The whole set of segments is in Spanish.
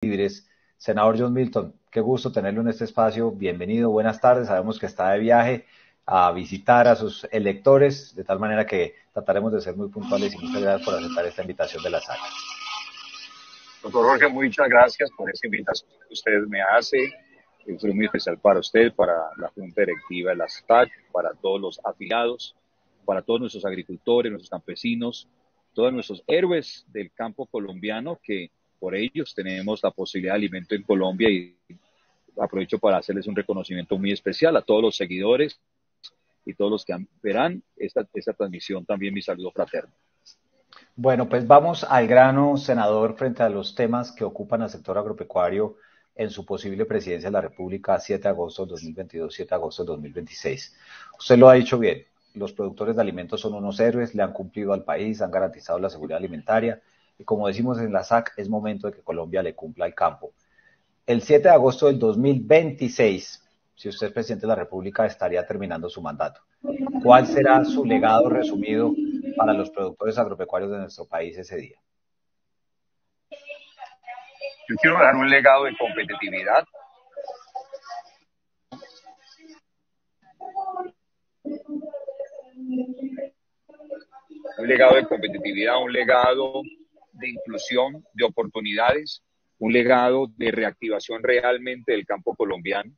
Libres. Senador John Milton, qué gusto tenerlo en este espacio. Bienvenido, buenas tardes. Sabemos que está de viaje a visitar a sus electores, de tal manera que trataremos de ser muy puntuales y muchas gracias por aceptar esta invitación de la SAC. Doctor Jorge, muchas gracias por esta invitación que usted me hace. Es muy especial para usted, para la Junta Directiva de la SAC, para todos los afiliados, para todos nuestros agricultores, nuestros campesinos, todos nuestros héroes del campo colombiano, que por ellos tenemos la posibilidad de alimento en Colombia, y aprovecho para hacerles un reconocimiento muy especial a todos los seguidores y todos los que verán esta transmisión. También mi saludo fraterno. Bueno, pues vamos al grano, senador, frente a los temas que ocupan al sector agropecuario en su posible presidencia de la República 7 de agosto de 2022, 7 de agosto de 2026. Usted lo ha dicho bien, los productores de alimentos son unos héroes, le han cumplido al país, han garantizado la seguridad alimentaria y como decimos en la SAC, es momento de que Colombia le cumpla al campo. El 7 de agosto del 2026, si usted es presidente de la República, estaría terminando su mandato. ¿Cuál será su legado resumido para los productores agropecuarios de nuestro país ese día? Yo quiero dar un legado de competitividad, un legado de inclusión, de oportunidades, un legado de reactivación realmente del campo colombiano.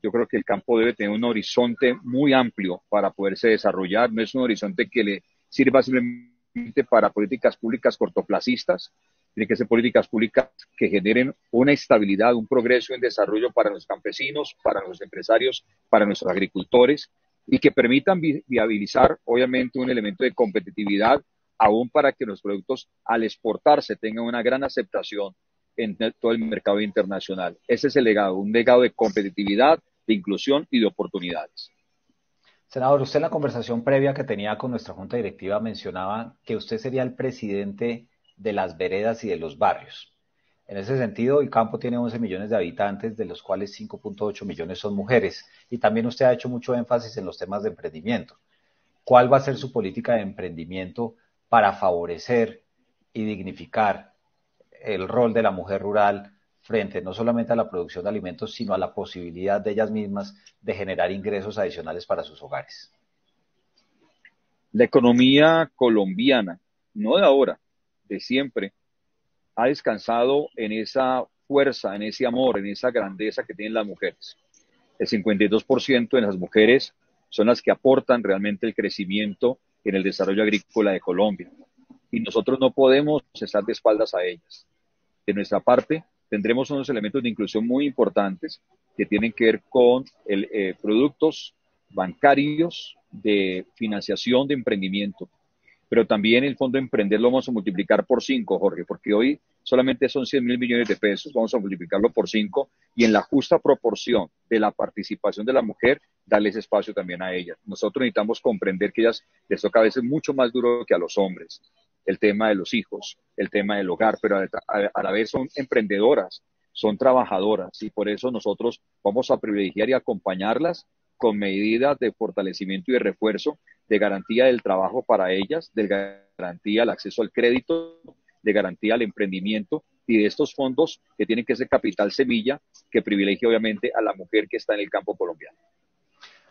Yo creo que el campo debe tener un horizonte muy amplio para poderse desarrollar. No es un horizonte que le sirva simplemente para políticas públicas cortoplacistas. Tiene que ser políticas públicas que generen una estabilidad, un progreso en desarrollo para los campesinos, para los empresarios, para nuestros agricultores, y que permitan viabilizar, obviamente, un elemento de competitividad, aún para que los productos al exportarse tengan una gran aceptación en todo el mercado internacional. Ese es el legado, un legado de competitividad, de inclusión y de oportunidades. Senador, usted en la conversación previa que tenía con nuestra Junta Directiva mencionaba que usted sería el presidente de las veredas y de los barrios. En ese sentido, el campo tiene 11 millones de habitantes, de los cuales 5.8 millones son mujeres. Y también usted ha hecho mucho énfasis en los temas de emprendimiento. ¿Cuál va a ser su política de emprendimiento para favorecer y dignificar el rol de la mujer rural frente no solamente a la producción de alimentos, sino a la posibilidad de ellas mismas de generar ingresos adicionales para sus hogares? La economía colombiana, no de ahora, de siempre, ha descansado en esa fuerza, en ese amor, en esa grandeza que tienen las mujeres. El 52% de las mujeres son las que aportan realmente el crecimiento en el desarrollo agrícola de Colombia. Y nosotros no podemos estar de espaldas a ellas. De nuestra parte, tendremos unos elementos de inclusión muy importantes que tienen que ver con productos bancarios de financiación de emprendimiento, pero también el Fondo Emprender lo vamos a multiplicar por 5, Jorge, porque hoy solamente son 100.000 millones de pesos, vamos a multiplicarlo por 5 y en la justa proporción de la participación de la mujer, darles espacio también a ellas. Nosotros necesitamos comprender que ellas les toca a veces mucho más duro que a los hombres, el tema de los hijos, el tema del hogar, pero a la vez son emprendedoras, son trabajadoras y por eso nosotros vamos a privilegiar y acompañarlas con medidas de fortalecimiento y de refuerzo, de garantía del trabajo para ellas, de garantía al acceso al crédito, de garantía al emprendimiento y de estos fondos que tienen que ser capital semilla que privilegia obviamente a la mujer que está en el campo colombiano.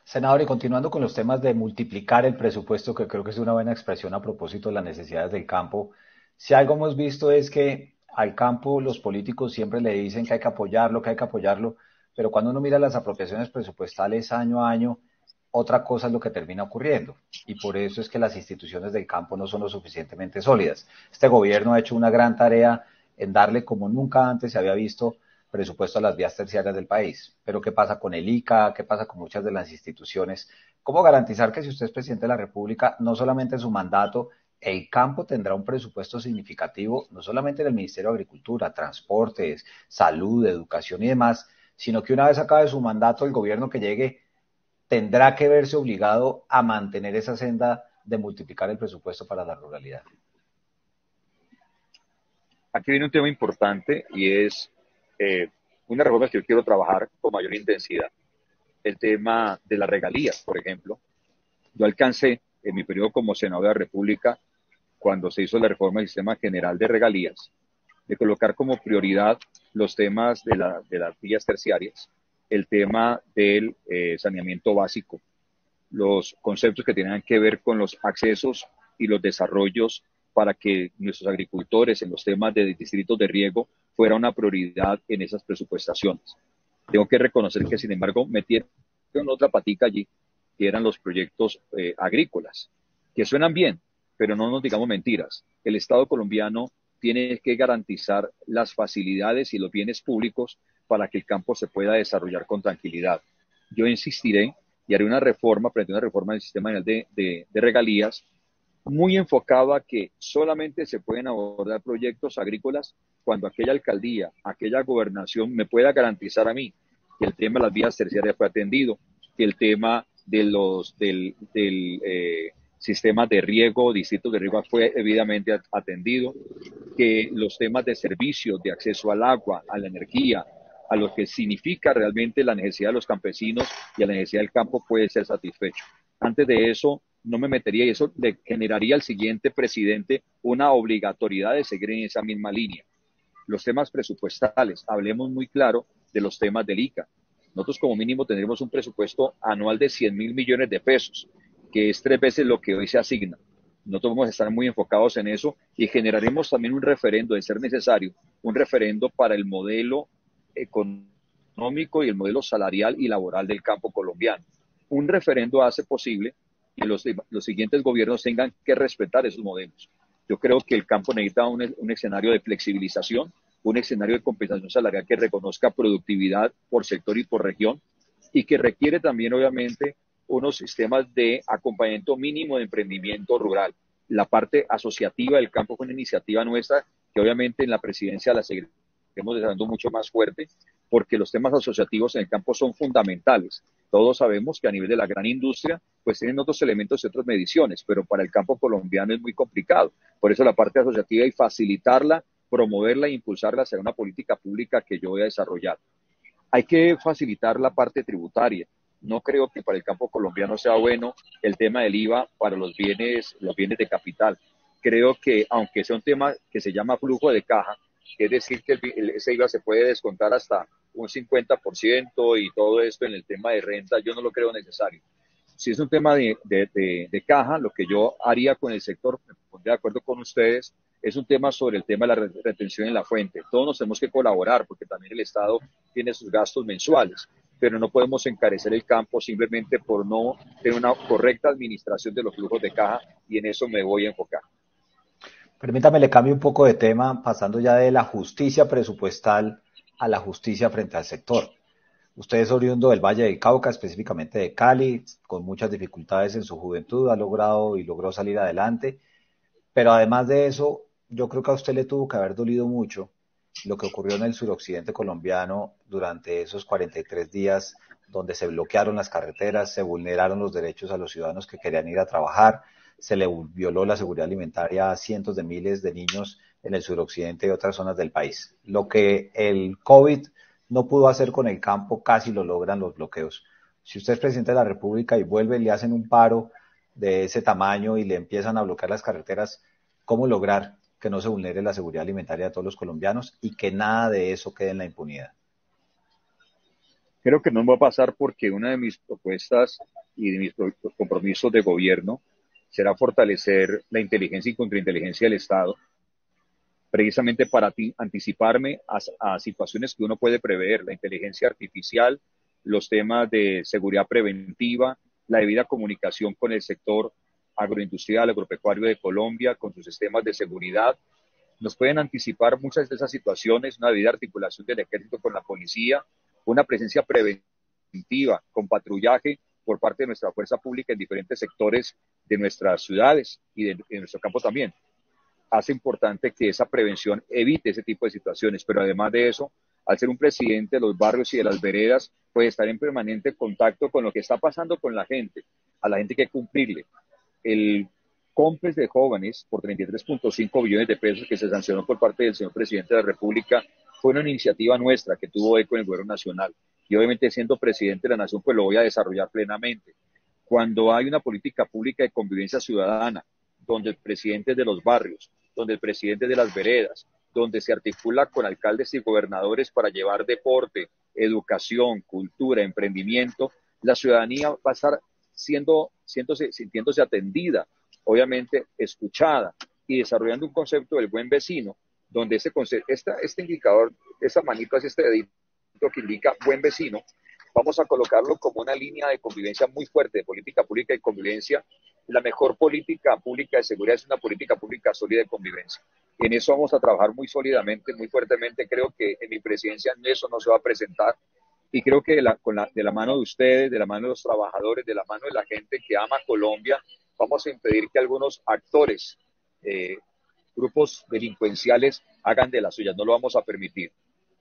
Senador, y continuando con los temas de multiplicar el presupuesto, que creo que es una buena expresión a propósito de las necesidades del campo, si algo hemos visto es que al campo los políticos siempre le dicen que hay que apoyarlo, pero cuando uno mira las apropiaciones presupuestales año a año, otra cosa es lo que termina ocurriendo. Y por eso es que las instituciones del campo no son lo suficientemente sólidas. Este gobierno ha hecho una gran tarea en darle, como nunca antes se había visto, presupuesto a las vías terciarias del país. Pero ¿qué pasa con el ICA? ¿Qué pasa con muchas de las instituciones? ¿Cómo garantizar que si usted es presidente de la República, no solamente en su mandato, el campo tendrá un presupuesto significativo, no solamente en el Ministerio de Agricultura, Transportes, Salud, Educación y demás, sino que una vez acabe su mandato, el gobierno que llegue tendrá que verse obligado a mantener esa senda de multiplicar el presupuesto para la ruralidad? Aquí viene un tema importante y es una reforma que yo quiero trabajar con mayor intensidad. El tema de las regalías, por ejemplo. Yo alcancé en mi periodo como senador de la República, cuando se hizo la reforma del sistema general de regalías, de colocar como prioridad los temas de las vías terciarias, el tema del saneamiento básico, los conceptos que tienen que ver con los accesos y los desarrollos para que nuestros agricultores en los temas de distritos de riego fuera una prioridad en esas presupuestaciones. Tengo que reconocer que, sin embargo, metieron otra patica allí, que eran los proyectos agrícolas, que suenan bien, pero no nos digamos mentiras. El Estado colombiano tiene que garantizar las facilidades y los bienes públicos para que el campo se pueda desarrollar con tranquilidad. Yo insistiré y haré una reforma, presenté una reforma del sistema de regalías muy enfocada a que solamente se pueden abordar proyectos agrícolas cuando aquella alcaldía, aquella gobernación me pueda garantizar a mí que el tema de las vías terciarias fue atendido, que el tema de del sistema de riego, distritos de riego fue debidamente atendido, que los temas de servicios, de acceso al agua, a la energía, a lo que significa realmente la necesidad de los campesinos y a la necesidad del campo puede ser satisfecho. Antes de eso, no me metería y eso le generaría al siguiente presidente una obligatoriedad de seguir en esa misma línea. Los temas presupuestales, hablemos muy claro de los temas del ICA. Nosotros como mínimo tendremos un presupuesto anual de 100.000 millones de pesos, que es 3 veces lo que hoy se asigna. Nosotros vamos a estar muy enfocados en eso y generaremos también un referendo, de ser necesario, un referendo para el modelo económico y el modelo salarial y laboral del campo colombiano. Un referendo hace posible que los siguientes gobiernos tengan que respetar esos modelos. Yo creo que el campo necesita un escenario de flexibilización, un escenario de compensación salarial que reconozca productividad por sector y por región y que requiere también, obviamente, unos sistemas de acompañamiento mínimo de emprendimiento rural. La parte asociativa del campo fue una iniciativa nuestra que obviamente en la presidencia la seguiremos desarrollando mucho más fuerte porque los temas asociativos en el campo son fundamentales. Todos sabemos que a nivel de la gran industria, pues tienen otros elementos y otras mediciones, pero para el campo colombiano es muy complicado. Por eso la parte asociativa y facilitarla, promoverla e impulsarla será una política pública que yo voy a desarrollar. Hay que facilitar la parte tributaria. No creo que para el campo colombiano sea bueno el tema del IVA para los bienes de capital. Creo que aunque sea un tema que se llama flujo de caja, es decir, que ese IVA se puede descontar hasta un 50% y todo esto en el tema de renta, yo no lo creo necesario. Si es un tema de caja, lo que yo haría con el sector, me pondría de acuerdo con ustedes, es un tema sobre el tema de la retención en la fuente. Todos nos tenemos que colaborar porque también el Estado tiene sus gastos mensuales, pero no podemos encarecer el campo simplemente por no tener una correcta administración de los flujos de caja y en eso me voy a enfocar. Permítame, le cambio un poco de tema, pasando ya de la justicia presupuestal a la justicia frente al sector. Usted es oriundo del Valle del Cauca, específicamente de Cali, con muchas dificultades en su juventud, ha logrado y logró salir adelante, pero además de eso, yo creo que a usted le tuvo que haber dolido mucho lo que ocurrió en el suroccidente colombiano durante esos 43 días donde se bloquearon las carreteras, se vulneraron los derechos a los ciudadanos que querían ir a trabajar, se le violó la seguridad alimentaria a cientos de miles de niños en el suroccidente y otras zonas del país. Lo que el COVID no pudo hacer con el campo, casi lo logran los bloqueos. Si usted es presidente de la República y vuelve y le hacen un paro de ese tamaño y le empiezan a bloquear las carreteras, ¿cómo lograr que no se vulnere la seguridad alimentaria de todos los colombianos y que nada de eso quede en la impunidad? Creo que no va a pasar porque una de mis propuestas y de mis compromisos de gobierno será fortalecer la inteligencia y contrainteligencia del Estado, precisamente para anticiparme a situaciones que uno puede prever, la inteligencia artificial, los temas de seguridad preventiva, la debida comunicación con el sector agroindustrial, agropecuario de Colombia, con sus sistemas de seguridad. Nos pueden anticipar muchas de esas situaciones, una debida articulación del ejército con la policía, una presencia preventiva con patrullaje por parte de nuestra fuerza pública en diferentes sectores de nuestras ciudades y de nuestro campo también. Hace importante que esa prevención evite ese tipo de situaciones, pero además de eso, al ser un presidente de los barrios y de las veredas, puede estar en permanente contacto con lo que está pasando con la gente. A la gente hay que cumplirle. El COMPES de jóvenes por 33.5 billones de pesos que se sancionó por parte del señor presidente de la República fue una iniciativa nuestra que tuvo eco en el gobierno nacional. Y obviamente siendo presidente de la nación, pues lo voy a desarrollar plenamente. Cuando hay una política pública de convivencia ciudadana, donde el presidente de los barrios, donde el presidente de las veredas, donde se articula con alcaldes y gobernadores para llevar deporte, educación, cultura, emprendimiento, la ciudadanía va a estar sintiéndose atendida, obviamente escuchada y desarrollando un concepto del buen vecino, donde este indicador, esa manito hacia este dedito que indica buen vecino, vamos a colocarlo como una línea de convivencia muy fuerte, de política pública y convivencia. La mejor política pública de seguridad es una política pública sólida de convivencia. En eso vamos a trabajar muy sólidamente, muy fuertemente. Creo que en mi presidencia eso no se va a presentar. Y creo que de la mano de ustedes, de la mano de los trabajadores, de la mano de la gente que ama Colombia, vamos a impedir que algunos actores, grupos delincuenciales, hagan de las suyas. No lo vamos a permitir.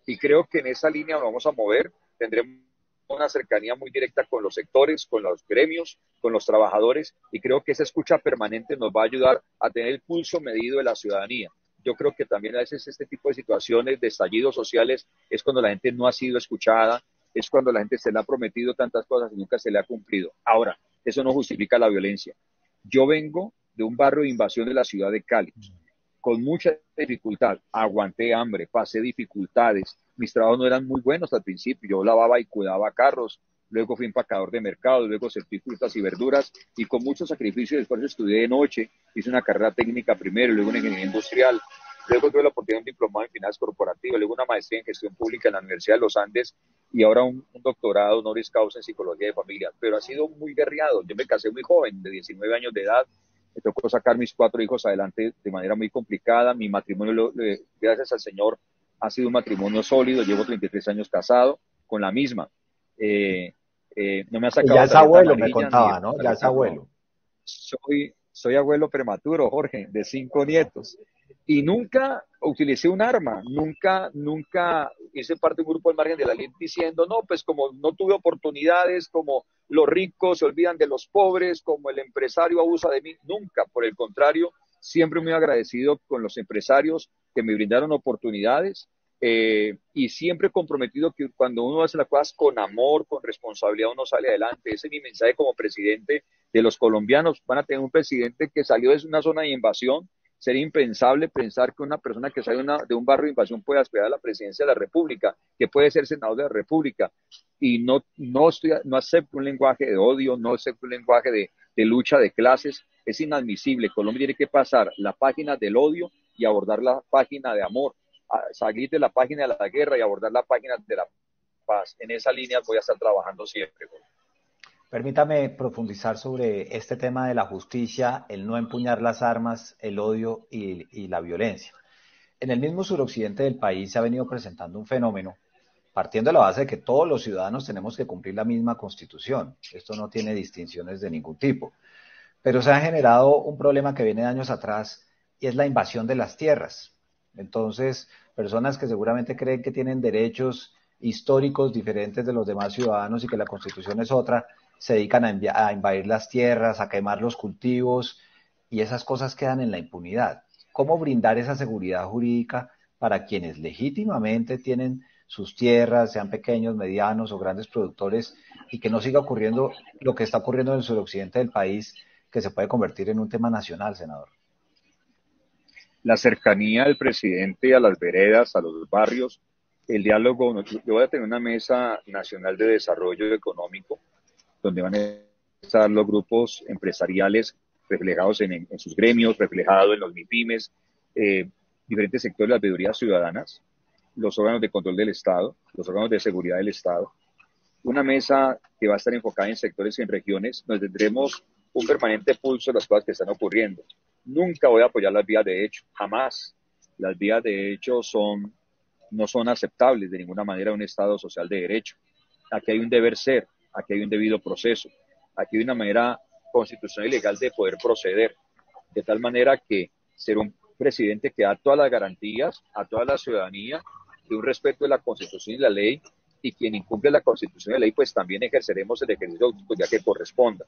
Y creo que en esa línea nos vamos a mover. Tendremos una cercanía muy directa con los sectores, con los gremios, con los trabajadores, y creo que esa escucha permanente nos va a ayudar a tener el pulso medido de la ciudadanía. Yo creo que también a veces este tipo de situaciones de estallidos sociales es cuando la gente no ha sido escuchada, es cuando la gente se le ha prometido tantas cosas y nunca se le ha cumplido. Ahora, eso no justifica la violencia. Yo vengo de un barrio de invasión de la ciudad de Cali, con mucha dificultad, aguanté hambre, pasé dificultades, mis trabajos no eran muy buenos al principio, yo lavaba y cuidaba carros, luego fui empacador de mercado, luego serví frutas y verduras, y con mucho sacrificio y esfuerzo estudié de noche, hice una carrera técnica primero, luego una ingeniería industrial, luego tuve la oportunidad de un diplomado en finanzas corporativas, luego una maestría en gestión pública en la Universidad de los Andes, y ahora un doctorado honoris causa en psicología de familia, pero ha sido muy guerreado. Yo me casé muy joven, de 19 años de edad, me tocó sacar mis 4 hijos adelante de manera muy complicada. Mi matrimonio, gracias al Señor, ha sido un matrimonio sólido. Llevo 33 años casado con la misma. No me ha Y sacado ya la es tarjeta abuelo, me amarilla ni contaba, ¿no? Ya es tarjeta roja. abuelo. Soy abuelo prematuro, Jorge, de 5 nietos. Y nunca utilicé un arma, nunca hice parte de un grupo al margen de la ley diciendo, no, pues como no tuve oportunidades, como los ricos se olvidan de los pobres, como el empresario abusa de mí, nunca. Por el contrario, siempre muy agradecido con los empresarios que me brindaron oportunidades, y siempre comprometido que cuando uno hace las cosas con amor, con responsabilidad, uno sale adelante. Ese es mi mensaje como presidente de los colombianos. Van a tener un presidente que salió de una zona de invasión. Sería impensable pensar que una persona que sale de un barrio de invasión pueda aspirar a la presidencia de la República, que puede ser senador de la República. Y no acepto un lenguaje de odio, no acepto un lenguaje de lucha de clases. Es inadmisible. Colombia tiene que pasar la página del odio y abordar la página de amor, salir de la página de la guerra y abordar la página de la paz. En esa línea voy a estar trabajando siempre. Permítame profundizar sobre este tema de la justicia, el no empuñar las armas, el odio y la violencia. En el mismo suroccidente del país se ha venido presentando un fenómeno, partiendo de la base de que todos los ciudadanos tenemos que cumplir la misma constitución. Esto no tiene distinciones de ningún tipo. Pero se ha generado un problema que viene de años atrás y es la invasión de las tierras. Entonces, personas que seguramente creen que tienen derechos históricos diferentes de los demás ciudadanos y que la constitución es otra, se dedican a invadir las tierras, a quemar los cultivos y esas cosas quedan en la impunidad. ¿Cómo brindar esa seguridad jurídica para quienes legítimamente tienen sus tierras, sean pequeños, medianos o grandes productores, y que no siga ocurriendo lo que está ocurriendo en el suroccidente del país, que se puede convertir en un tema nacional, senador? La cercanía del presidente a las veredas, a los barrios, el diálogo. Yo voy a tener una mesa nacional de desarrollo económico donde van a estar los grupos empresariales reflejados en sus gremios, reflejados en los MIPIMES, diferentes sectores de las veedurías ciudadanas, los órganos de control del Estado, los órganos de seguridad del Estado. Una mesa que va a estar enfocada en sectores y en regiones, donde tendremos un permanente pulso de las cosas que están ocurriendo. Nunca voy a apoyar las vías de hecho, jamás. Las vías de hecho no son aceptables de ninguna manera en un Estado social de derecho. Aquí hay un deber ser, aquí hay un debido proceso, aquí hay una manera constitucional y legal de poder proceder, de tal manera que ser un presidente que da todas las garantías a toda la ciudadanía de un respeto de la Constitución y la ley, y quien incumple la Constitución y la ley, pues también ejerceremos el ejercicio de autoridad que corresponda.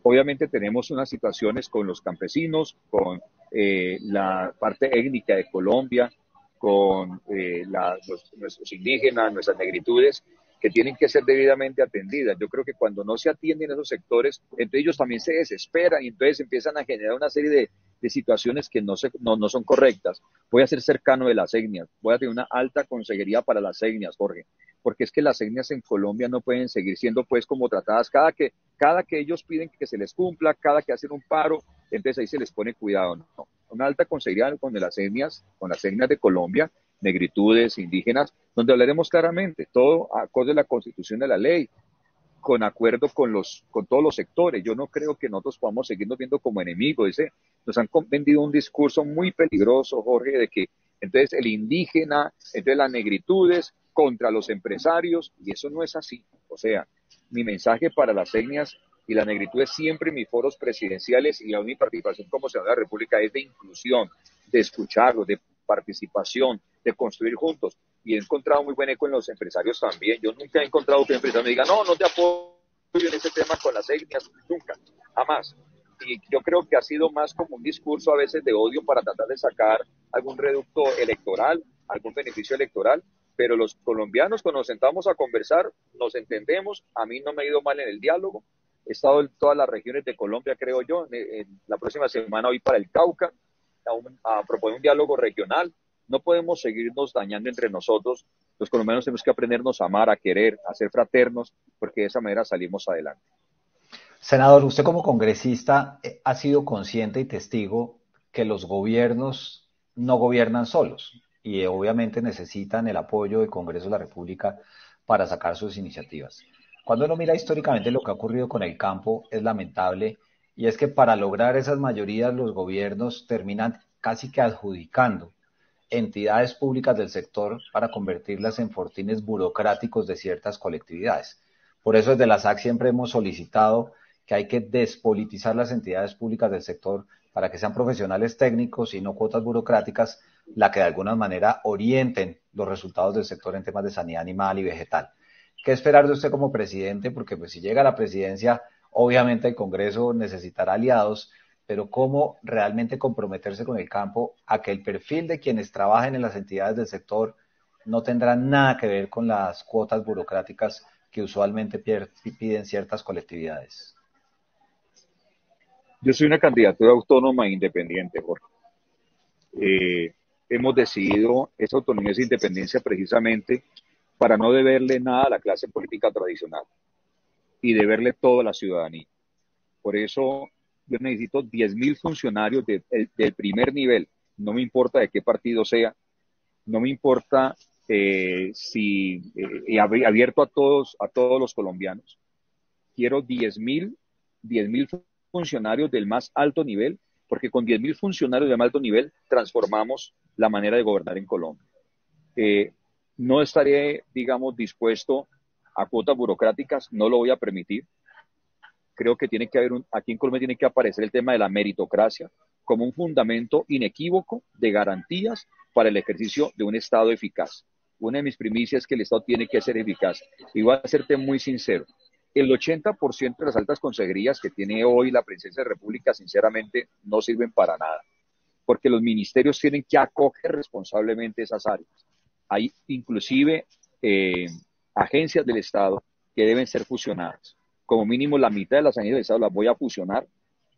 Obviamente tenemos unas situaciones con los campesinos, con la parte étnica de Colombia, con nuestros indígenas, nuestras negritudes, que tienen que ser debidamente atendidas. Yo creo que cuando no se atienden esos sectores, entre ellos también se desesperan y entonces empiezan a generar una serie de situaciones que no son correctas. Voy a ser cercano de las etnias, voy a tener una alta consejería para las etnias, Jorge, porque es que las etnias en Colombia no pueden seguir siendo pues como tratadas cada que ellos piden que se les cumpla, cada que hacen un paro, entonces ahí se les pone cuidado, ¿no? Una alta consejería con las etnias de Colombia, negritudes, indígenas, donde hablaremos claramente, todo acorde a la constitución de la ley, con acuerdo con todos los sectores. Yo no creo que nosotros podamos seguirnos viendo como enemigos. Nos han vendido un discurso muy peligroso, Jorge, de que entonces el indígena, entonces las negritudes contra los empresarios, y eso no es así. O sea, mi mensaje para las etnias y las negritudes siempre en mis foros presidenciales y aún mi participación como senador de la República es de inclusión, de escucharlos, de participación, de construir juntos. Y he encontrado muy buen eco en los empresarios también. Yo nunca he encontrado que un empresario me diga, no, no te apoyo en ese tema con las etnias, nunca, jamás. Y yo creo que ha sido más como un discurso a veces de odio para tratar de sacar algún reducto electoral, algún beneficio electoral, pero los colombianos cuando nos sentamos a conversar nos entendemos, a mí no me ha ido mal en el diálogo, he estado en todas las regiones de Colombia, creo yo, en la próxima semana voy para el Cauca a proponer un diálogo regional. No podemos seguirnos dañando entre nosotros. Los colombianos tenemos que aprendernos a amar, a querer, a ser fraternos, porque de esa manera salimos adelante. Senador, usted como congresista ha sido consciente y testigo que los gobiernos no gobiernan solos y obviamente necesitan el apoyo del Congreso de la República para sacar sus iniciativas. Cuando uno mira históricamente lo que ha ocurrido con el campo es lamentable y es que para lograr esas mayorías los gobiernos terminan casi que adjudicando entidades públicas del sector para convertirlas en fortines burocráticos de ciertas colectividades. Por eso desde la SAC siempre hemos solicitado que hay que despolitizar las entidades públicas del sector para que sean profesionales técnicos y no cuotas burocráticas la que de alguna manera orienten los resultados del sector en temas de sanidad animal y vegetal. ¿Qué esperar de usted como presidente? Porque pues si llega a la presidencia, obviamente el Congreso necesitará aliados, pero cómo realmente comprometerse con el campo a que el perfil de quienes trabajen en las entidades del sector no tendrá nada que ver con las cuotas burocráticas que usualmente piden ciertas colectividades. Yo soy una candidatura autónoma e independiente, Jorge. Hemos decidido esa autonomía e independencia precisamente para no deberle nada a la clase política tradicional y deberle todo a la ciudadanía. Por eso yo necesito 10.000 funcionarios del primer nivel, no me importa de qué partido sea, no me importa si abierto a todos los colombianos. Quiero 10.000 funcionarios del más alto nivel, porque con 10.000 funcionarios del más alto nivel transformamos la manera de gobernar en Colombia. No estaré, digamos, dispuesto a cuotas burocráticas, no lo voy a permitir. Creo que tiene que haber aquí en Colombia tiene que aparecer el tema de la meritocracia como un fundamento inequívoco de garantías para el ejercicio de un Estado eficaz. Una de mis primicias es que el Estado tiene que ser eficaz. Y voy a serte muy sincero, el 80% de las altas consejerías que tiene hoy la Presidencia de la República, sinceramente, no sirven para nada, porque los ministerios tienen que acoger responsablemente esas áreas. Hay inclusive agencias del Estado que deben ser fusionadas. Como mínimo la mitad de las agencias del Estado las voy a fusionar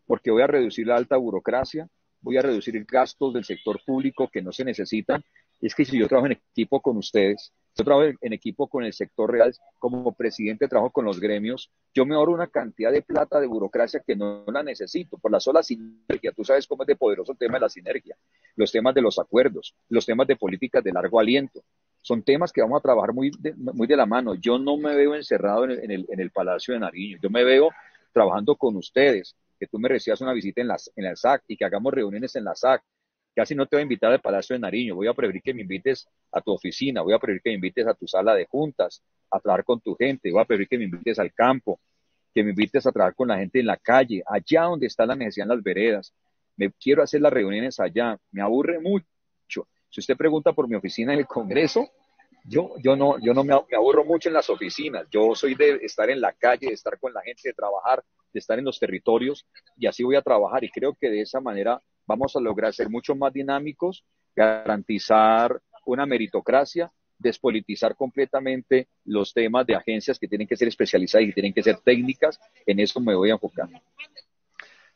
porque voy a reducir la alta burocracia, voy a reducir gastos del sector público que no se necesitan. Es que si yo trabajo en equipo con ustedes, yo trabajo en equipo con el sector real, como presidente trabajo con los gremios, yo me ahorro una cantidad de plata de burocracia que no la necesito por la sola sinergia. Tú sabes cómo es de poderoso el tema de la sinergia, los temas de los acuerdos, los temas de políticas de largo aliento. Son temas que vamos a trabajar muy de la mano. Yo no me veo encerrado en el Palacio de Nariño, yo me veo trabajando con ustedes, que tú me recibas una visita en la SAC y que hagamos reuniones en la SAC. Casi no te voy a invitar al Palacio de Nariño, voy a preferir que me invites a tu oficina, voy a preferir que me invites a tu sala de juntas, a trabajar con tu gente, voy a preferir que me invites al campo, que me invites a trabajar con la gente en la calle, allá donde está la necesidad en las veredas. Me quiero hacer las reuniones allá, me aburre mucho. Si usted pregunta por mi oficina en el Congreso, yo no me aburro mucho en las oficinas. Yo soy de estar en la calle, de estar con la gente, de trabajar, de estar en los territorios, y así voy a trabajar. Y creo que de esa manera vamos a lograr ser mucho más dinámicos, garantizar una meritocracia, despolitizar completamente los temas de agencias que tienen que ser especializadas y que tienen que ser técnicas. En eso me voy a enfocar.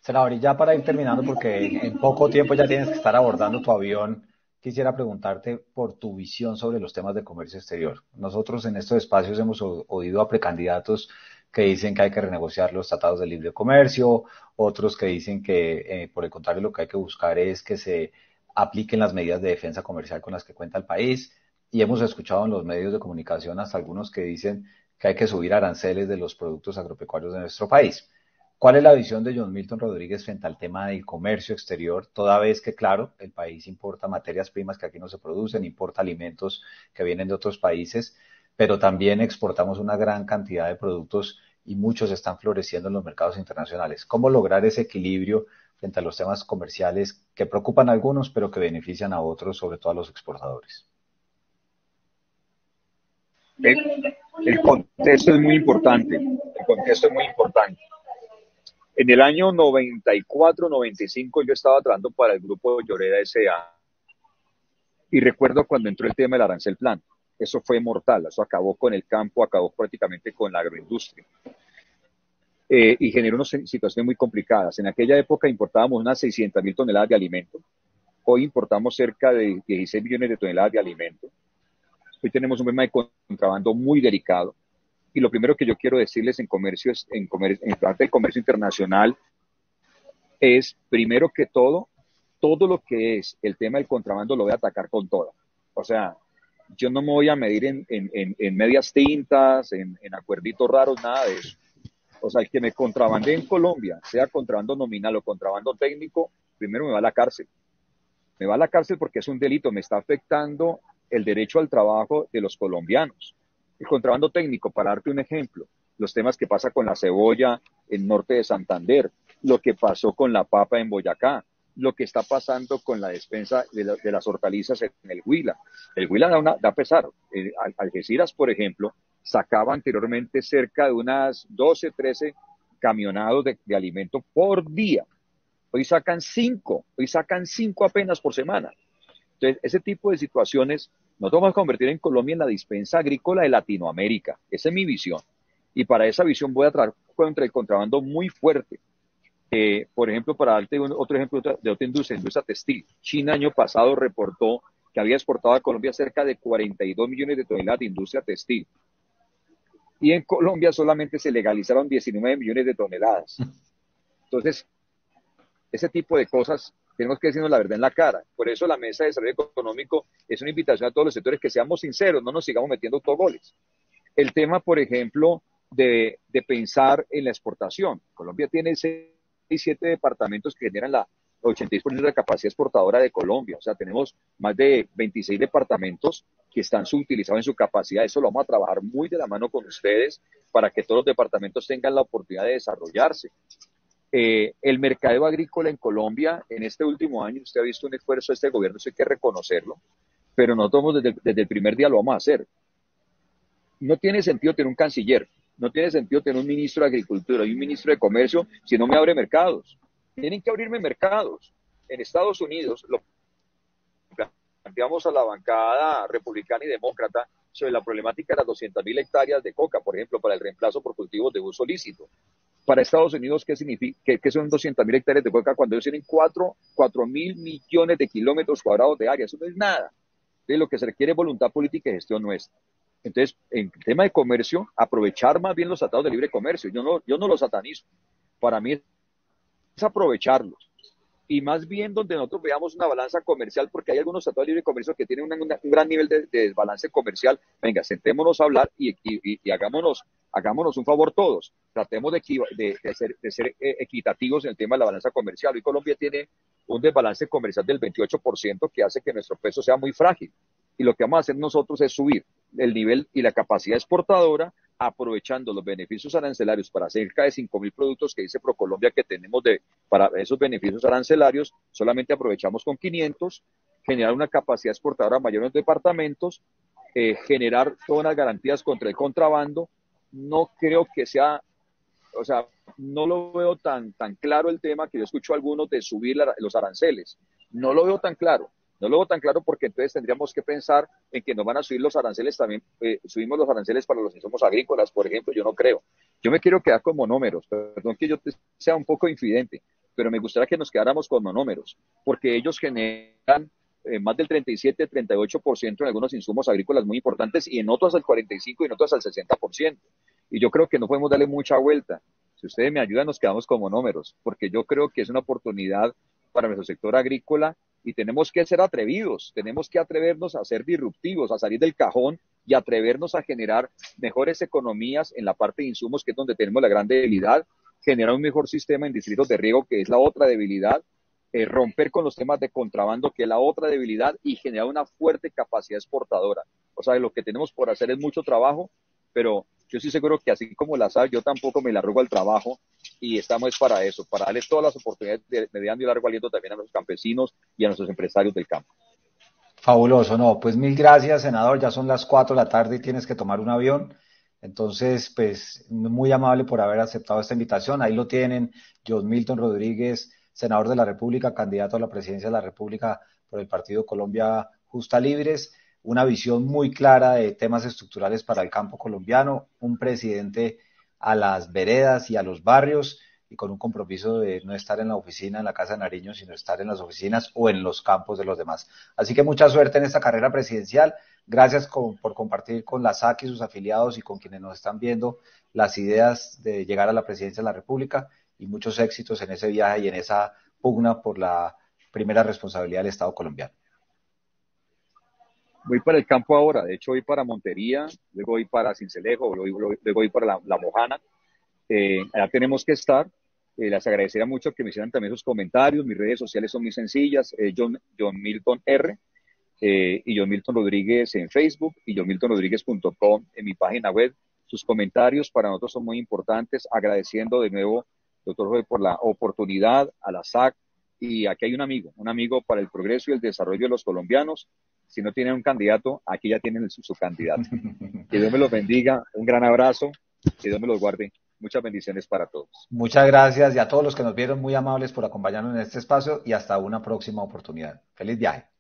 Senador, y ya para ir terminando, porque en poco tiempo ya tienes que estar abordando tu avión, quisiera preguntarte por tu visión sobre los temas de comercio exterior. Nosotros en estos espacios hemos oído a precandidatos que dicen que hay que renegociar los tratados de libre comercio, otros que dicen que, por el contrario, lo que hay que buscar es que se apliquen las medidas de defensa comercial con las que cuenta el país. Y hemos escuchado en los medios de comunicación hasta algunos que dicen que hay que subir aranceles de los productos agropecuarios de nuestro país. ¿Cuál es la visión de John Milton Rodríguez frente al tema del comercio exterior, toda vez que, claro, el país importa materias primas que aquí no se producen, importa alimentos que vienen de otros países, pero también exportamos una gran cantidad de productos y muchos están floreciendo en los mercados internacionales? ¿Cómo lograr ese equilibrio frente a los temas comerciales que preocupan a algunos, pero que benefician a otros, sobre todo a los exportadores? El contexto es muy importante. El contexto es muy importante. En el año 94-95 yo estaba trabajando para el grupo Lloreda S.A. y recuerdo cuando entró el tema del arancel plan. Eso fue mortal, eso acabó con el campo, acabó prácticamente con la agroindustria. Y generó unas situaciones muy complicadas. En aquella época importábamos unas 600.000 toneladas de alimento. Hoy importamos cerca de 16 millones de toneladas de alimento. Hoy tenemos un problema de contrabando muy delicado. Y lo primero que yo quiero decirles en comercio, en parte del comercio internacional, es primero que todo lo que es el tema del contrabando lo voy a atacar con toda. O sea, yo no me voy a medir en medias tintas, en acuerditos raros, nada de eso. O sea, el que me contrabande en Colombia, sea contrabando nominal o contrabando técnico, primero me va a la cárcel. Me va a la cárcel porque es un delito, me está afectando el derecho al trabajo de los colombianos. El contrabando técnico, para darte un ejemplo, los temas que pasa con la cebolla en norte de Santander, lo que pasó con la papa en Boyacá, lo que está pasando con la despensa de las hortalizas en el Huila. El Huila da pesar. Algeciras, por ejemplo, sacaba anteriormente cerca de unas 12, 13 camionados de alimento por día. Hoy sacan cinco apenas por semana. Entonces, ese tipo de situaciones, nosotros vamos a convertir en Colombia en la dispensa agrícola de Latinoamérica. Esa es mi visión. Y para esa visión voy a trabajar contra el contrabando muy fuerte. Por ejemplo, para darte otro ejemplo de otra industria, industria textil. China año pasado reportó que había exportado a Colombia cerca de 42 millones de toneladas de industria textil. Y en Colombia solamente se legalizaron 19 millones de toneladas. Entonces, ese tipo de cosas tenemos que decirnos la verdad en la cara. Por eso la Mesa de Desarrollo Económico es una invitación a todos los sectores que seamos sinceros, no nos sigamos metiendo autogoles. El tema, por ejemplo, de pensar en la exportación. Colombia tiene 6, 7 departamentos que generan la 86% de la capacidad exportadora de Colombia. O sea, tenemos más de 26 departamentos que están subutilizados en su capacidad. Eso lo vamos a trabajar muy de la mano con ustedes para que todos los departamentos tengan la oportunidad de desarrollarse. El mercadeo agrícola en Colombia en este último año, usted ha visto un esfuerzo de este gobierno, eso hay que reconocerlo, pero nosotros desde el primer día lo vamos a hacer. No tiene sentido tener un canciller, no tiene sentido tener un ministro de Agricultura y un ministro de Comercio si no me abre mercados. Tienen que abrirme mercados. En Estados Unidos lo planteamos a la bancada republicana y demócrata sobre la problemática de las 200.000 hectáreas de coca, por ejemplo, para el reemplazo por cultivos de uso lícito. Para Estados Unidos, ¿qué significa? ¿Qué son 200.000 hectáreas de coca cuando ellos tienen 4.000 millones de kilómetros cuadrados de área? Eso no es nada. Entonces, lo que se requiere es voluntad política y gestión nuestra. Entonces, en tema de comercio, aprovechar más bien los tratados de libre comercio. Yo no los satanizo. Para mí es aprovecharlos. Y más bien donde nosotros veamos una balanza comercial, porque hay algunos tratados de libre comercio que tienen un gran nivel de desbalance comercial. Venga, sentémonos a hablar y hagámonos un favor todos. Tratemos de ser equitativos en el tema de la balanza comercial. Hoy Colombia tiene un desbalance comercial del 28% que hace que nuestro peso sea muy frágil. Y lo que vamos a hacer nosotros es subir el nivel y la capacidad exportadora, aprovechando los beneficios arancelarios para cerca de 5.000 productos que dice ProColombia que tenemos para esos beneficios arancelarios, solamente aprovechamos con 500, generar una capacidad exportadora mayor en los departamentos, generar todas las garantías contra el contrabando. No creo que sea, o sea, no lo veo tan claro el tema que yo escucho a algunos de subir los aranceles. No lo veo tan claro. No lo veo tan claro porque entonces tendríamos que pensar en que nos van a subir los aranceles también, subimos los aranceles para los insumos agrícolas, por ejemplo, yo no creo. Yo me quiero quedar con monómeros, perdón que yo sea un poco infidente. pero me gustaría que nos quedáramos con monómeros, porque ellos generan más del 37-38% en algunos insumos agrícolas muy importantes y en otros al 45% y en otros al 60%. Y yo creo que no podemos darle mucha vuelta. Si ustedes me ayudan, nos quedamos con monómeros, porque yo creo que es una oportunidad para nuestro sector agrícola y tenemos que ser atrevidos, tenemos que atrevernos a ser disruptivos, a salir del cajón y atrevernos a generar mejores economías en la parte de insumos, que es donde tenemos la gran debilidad, generar un mejor sistema en distritos de riego, que es la otra debilidad, romper con los temas de contrabando, que es la otra debilidad, y generar una fuerte capacidad exportadora. O sea, lo que tenemos por hacer es mucho trabajo, pero yo estoy seguro que así como la SAC, yo tampoco me la arrugo al trabajo y estamos para eso, para darles todas las oportunidades de mediano y largo aliento también a los campesinos y a nuestros empresarios del campo. Fabuloso, no, pues mil gracias, senador. Ya son las 4 de la tarde y tienes que tomar un avión. Entonces, pues muy amable por haber aceptado esta invitación. Ahí lo tienen, John Milton Rodríguez, senador de la República, candidato a la presidencia de la República por el Partido Colombia Justa Libres. Una visión muy clara de temas estructurales para el campo colombiano, un presidente a las veredas y a los barrios y con un compromiso de no estar en la oficina, en la Casa de Nariño, sino estar en las oficinas o en los campos de los demás. Así que mucha suerte en esta carrera presidencial. Gracias por compartir con la SAC y sus afiliados y con quienes nos están viendo las ideas de llegar a la presidencia de la República y muchos éxitos en ese viaje y en esa pugna por la primera responsabilidad del Estado colombiano. Voy para el campo ahora, de hecho voy para Montería, luego voy para Cincelejo, luego voy para la Mojana. Allá tenemos que estar. Les agradecería mucho que me hicieran también sus comentarios. Mis redes sociales son muy sencillas, John Milton R. Y John Milton Rodríguez en Facebook y johnmiltonrodríguez.com en mi página web. Sus comentarios para nosotros son muy importantes, agradeciendo de nuevo, doctor Joe, por la oportunidad, a la SAC, y aquí hay un amigo para el progreso y el desarrollo de los colombianos. Si no tienen un candidato, aquí ya tienen su candidato. Que Dios me los bendiga, un gran abrazo, que Dios me los guarde. Muchas bendiciones para todos. Muchas gracias y a todos los que nos vieron, muy amables por acompañarnos en este espacio y hasta una próxima oportunidad. Feliz viaje.